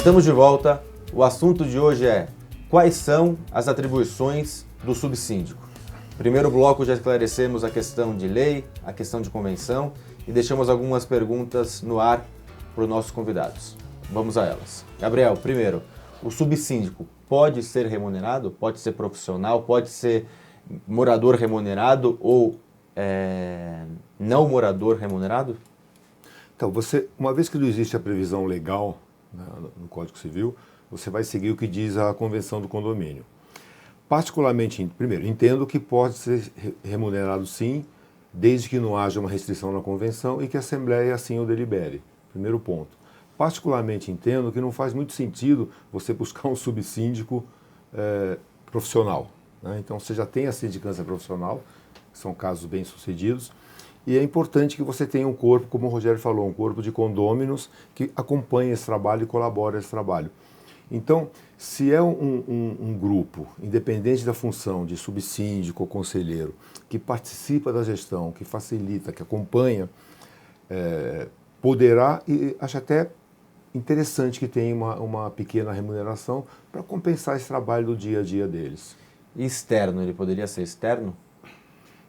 Estamos de volta. O assunto de hoje é: quais são as atribuições do subsíndico? Primeiro bloco já esclarecemos a questão de lei, a questão de convenção e deixamos algumas perguntas no ar para os nossos convidados. Vamos a elas. Gabriel, primeiro, o subsíndico pode ser remunerado? Pode ser profissional? Pode ser morador remunerado ou não morador remunerado? Então, uma vez que não existe a previsão legal, né, no Código Civil, você vai seguir o que diz a Convenção do Condomínio. Particularmente, primeiro, entendo que pode ser remunerado sim, desde que não haja uma restrição na Convenção e que a Assembleia assim o delibere. Primeiro ponto. Particularmente entendo que não faz muito sentido você buscar um subsíndico profissional, né? Então, você já tem a sindicância profissional, que são casos bem-sucedidos, e é importante que você tenha um corpo, como o Rogério falou, um corpo de condôminos que acompanhe esse trabalho e colabore esse trabalho. Então, se é um grupo, independente da função de subsíndico ou conselheiro, que participa da gestão, que facilita, que acompanha, poderá, e acho até interessante que tenha uma pequena remuneração para compensar esse trabalho do dia a dia deles. E externo, ele poderia ser externo?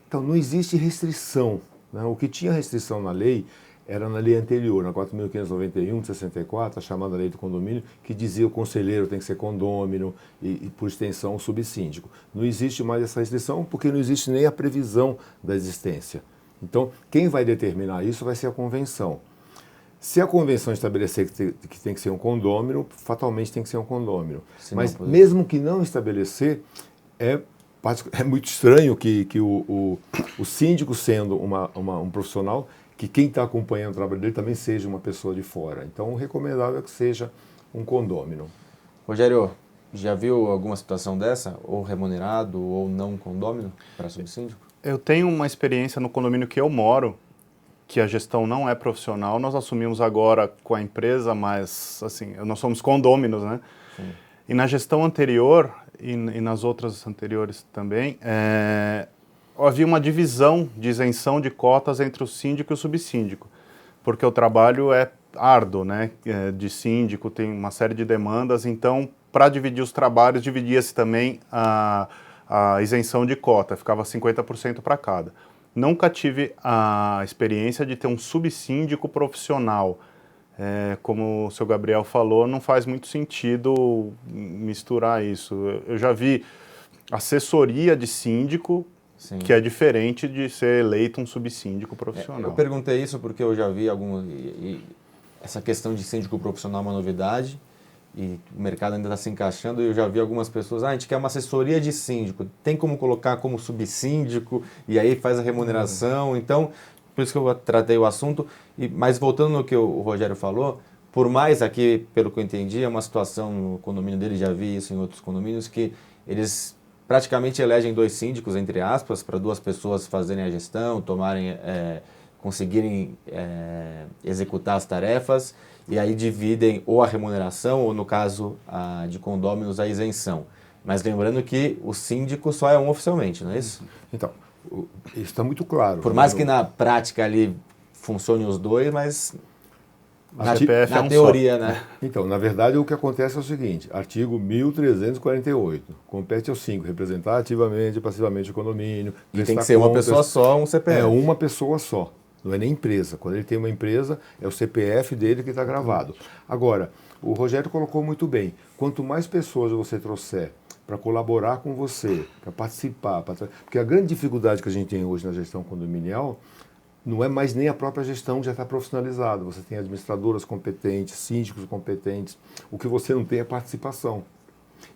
Então, não existe restrição, né? O que tinha restrição na lei era na lei anterior, na 4.591 de 64, a chamada lei do condomínio, que dizia que o conselheiro tem que ser condômino e por extensão, o subsíndico. Não existe mais essa restrição porque não existe nem a previsão da existência. Então, quem vai determinar isso vai ser a convenção. Se a convenção estabelecer que tem que ser um condômino, fatalmente tem que ser um condômino. Mas mesmo que não estabelecer, é muito estranho que o síndico, sendo um profissional, que quem está acompanhando o trabalho dele também seja uma pessoa de fora. Então, o recomendável é que seja um condômino. Rogério, já viu alguma situação dessa? Ou remunerado ou não condômino para subsíndico? Eu tenho uma experiência no condomínio que eu moro, que a gestão não é profissional. Nós assumimos agora com a empresa, mas assim, nós somos condôminos, né? Sim. E na gestão anterior e nas outras anteriores também, havia uma divisão de isenção de cotas entre o síndico e o subsíndico, porque o trabalho é árduo, né? De síndico, tem uma série de demandas, então, para dividir os trabalhos, dividia-se também a isenção de cota, ficava 50% para cada. Nunca tive a experiência de ter um subsíndico profissional. Como o seu Gabriel falou, não faz muito sentido misturar isso. Eu já vi assessoria de síndico, sim, que é diferente de ser eleito um subsíndico profissional. Eu perguntei isso porque eu já vi essa questão de síndico profissional é uma novidade e o mercado ainda está se encaixando, e eu já vi algumas pessoas, a gente quer uma assessoria de síndico, tem como colocar como subsíndico e aí faz a remuneração, então, por isso que eu tratei o assunto, mas voltando no que o Rogério falou, por mais aqui, pelo que eu entendi, é uma situação no condomínio dele, já vi isso em outros condomínios, que eles praticamente elegem dois síndicos, entre aspas, para duas pessoas fazerem a gestão, conseguirem executar as tarefas, e aí dividem ou a remuneração, ou no caso de condôminos, a isenção. Mas lembrando que o síndico só é um oficialmente, não é isso? Então, isso está muito claro. Por mais que na prática ali funcione os dois, mas na teoria, né? Então, na verdade, o que acontece é o seguinte, artigo 1348, compete ao síndico representar ativamente e passivamente o condomínio. E tem que ser uma pessoa só, um CPF. É uma pessoa só, não é nem empresa. Quando ele tem uma empresa, é o CPF dele que está gravado. Agora, o Rogério colocou muito bem, quanto mais pessoas você trouxer para colaborar com você, para participar, porque a grande dificuldade que a gente tem hoje na gestão condominial não é mais nem a própria gestão que já está profissionalizada. Você tem administradoras competentes, síndicos competentes. O que você não tem é participação.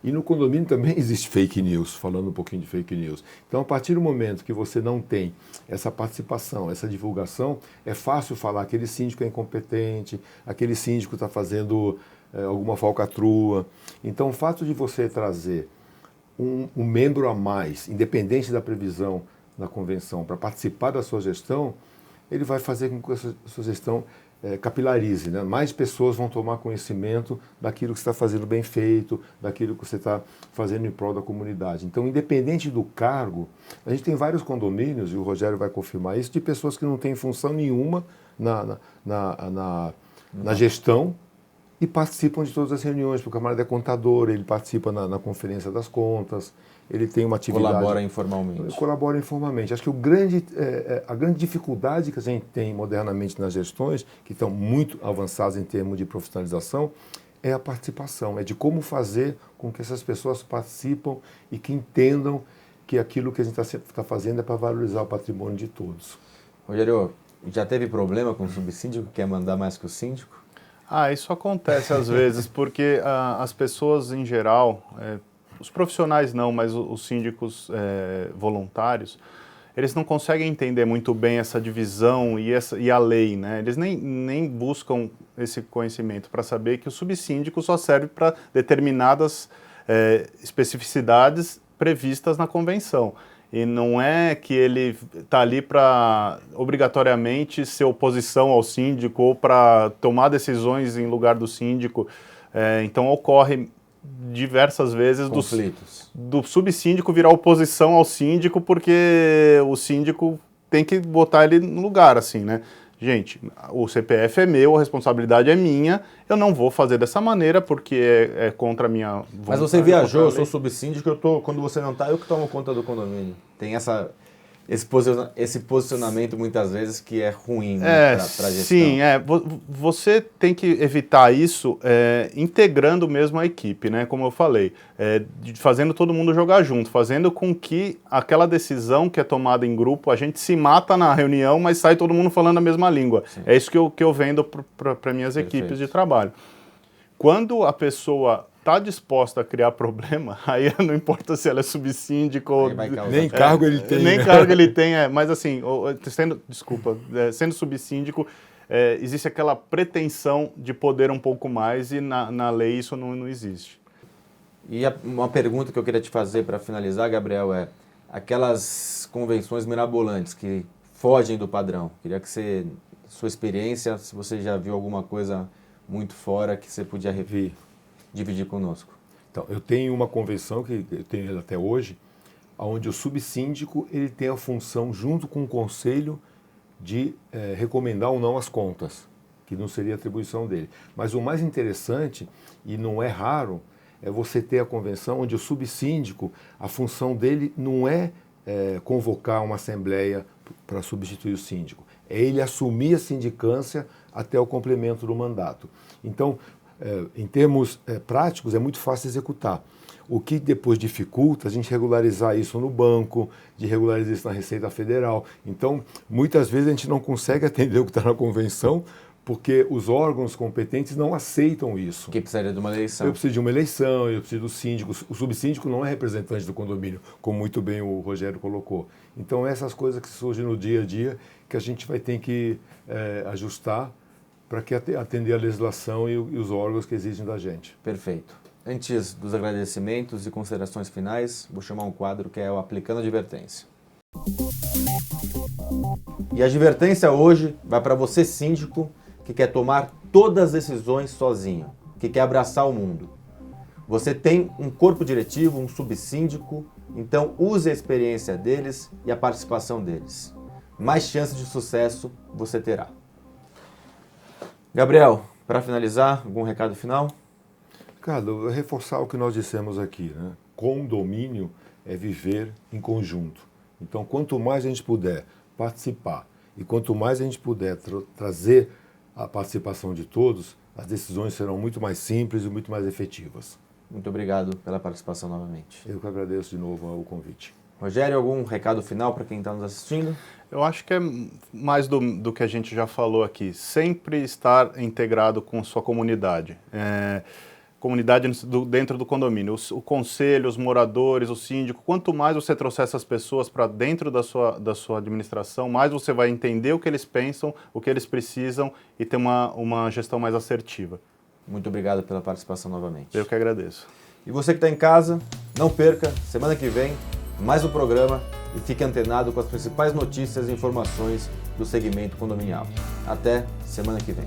E no condomínio também existe fake news, falando um pouquinho de fake news. Então, a partir do momento que você não tem essa participação, essa divulgação, é fácil falar que aquele síndico é incompetente, aquele síndico está fazendo alguma falcatrua. Então, o fato de você trazer um membro a mais, independente da previsão da convenção, para participar da sua gestão, ele vai fazer com que a sua gestão capilarize, né? Mais pessoas vão tomar conhecimento daquilo que você está fazendo bem feito, daquilo que você está fazendo em prol da comunidade. Então, independente do cargo, a gente tem vários condomínios, e o Rogério vai confirmar isso, de pessoas que não têm função nenhuma na gestão, e participam de todas as reuniões, porque o camarada é contador, ele participa na conferência das contas, ele tem uma atividade... Colabora informalmente. Colabora informalmente. Acho que a grande dificuldade que a gente tem modernamente nas gestões, que estão muito avançadas em termos de profissionalização, é a participação, é de como fazer com que essas pessoas participam e que entendam que aquilo que a gente está fazendo é para valorizar o patrimônio de todos. Rogério, já teve problema com o subsíndico que quer mandar mais que o síndico? Isso acontece às vezes, porque as pessoas em geral, os profissionais não, mas os síndicos voluntários, eles não conseguem entender muito bem essa divisão e a lei, né? Eles nem buscam esse conhecimento para saber que o subsíndico só serve para determinadas especificidades previstas na convenção. E não é que ele está ali para obrigatoriamente ser oposição ao síndico ou para tomar decisões em lugar do síndico. Então ocorre diversas vezes do subsíndico virar oposição ao síndico porque o síndico tem que botar ele no lugar, assim, né? Gente, o CPF é meu, a responsabilidade é minha, eu não vou fazer dessa maneira porque é contra a minha vontade. Mas você viajou, eu sou subsíndico, quando você não está, eu que tomo conta do condomínio. Tem esse posicionamento muitas vezes que é ruim, né, para a gestão. Sim, você tem que evitar isso integrando mesmo a equipe, né, como eu falei, fazendo todo mundo jogar junto, fazendo com que aquela decisão que é tomada em grupo, a gente se mata na reunião, mas sai todo mundo falando a mesma língua. Sim. É isso que eu vendo para minhas equipes de trabalho. Quando a pessoa está disposta a criar problema, aí não importa se ela é subsíndico ou... Nem cargo ele tem. Nem cargo ele tem, mas assim, sendo subsíndico, existe aquela pretensão de poder um pouco mais e na lei isso não existe. E uma pergunta que eu queria te fazer para finalizar, Gabriel, aquelas convenções mirabolantes que fogem do padrão. Queria que sua experiência, se você já viu alguma coisa muito fora que você podia dividir conosco. Então, eu tenho uma convenção, que eu tenho ela até hoje, onde o subsíndico ele tem a função, junto com o conselho, de recomendar ou não as contas, que não seria atribuição dele. Mas o mais interessante, e não é raro, é você ter a convenção onde o subsíndico, a função dele não é convocar uma assembleia para substituir o síndico, é ele assumir a sindicância até o complemento do mandato. Então, em termos práticos, é muito fácil executar. O que depois dificulta a gente regularizar isso no banco, de regularizar isso na Receita Federal. Então, muitas vezes a gente não consegue atender o que está na convenção, porque os órgãos competentes não aceitam isso. Que precisaria de uma eleição. Eu preciso de uma eleição, eu preciso do síndico. O subsíndico não é representante do condomínio, como muito bem o Rogério colocou. Então, essas coisas que surgem no dia a dia que a gente vai ter que ajustar para que atender a legislação e os órgãos que exigem da gente. Perfeito. Antes dos agradecimentos e considerações finais, vou chamar um quadro que é o Aplicando Advertência. E a advertência hoje vai para você, síndico, que quer tomar todas as decisões sozinho, que quer abraçar o mundo. Você tem um corpo diretivo, um subsíndico, então use a experiência deles e a participação deles. Mais chances de sucesso você terá. Gabriel, para finalizar, algum recado final? Ricardo, reforçar o que nós dissemos aqui, né? Condomínio é viver em conjunto. Então, quanto mais a gente puder participar e quanto mais a gente puder trazer a participação de todos, as decisões serão muito mais simples e muito mais efetivas. Muito obrigado pela participação novamente. Eu que agradeço de novo o convite. Rogério, algum recado final para quem está nos assistindo? Eu acho que é mais do que a gente já falou aqui. Sempre estar integrado com sua comunidade. Comunidade dentro do condomínio. O conselho, os moradores, o síndico. Quanto mais você trouxer essas pessoas para dentro da sua administração, mais você vai entender o que eles pensam, o que eles precisam e ter uma gestão mais assertiva. Muito obrigado pela participação novamente. Eu que agradeço. E você que está em casa, não perca, semana que vem, mais um programa e fique antenado com as principais notícias e informações do segmento condominial. Até semana que vem.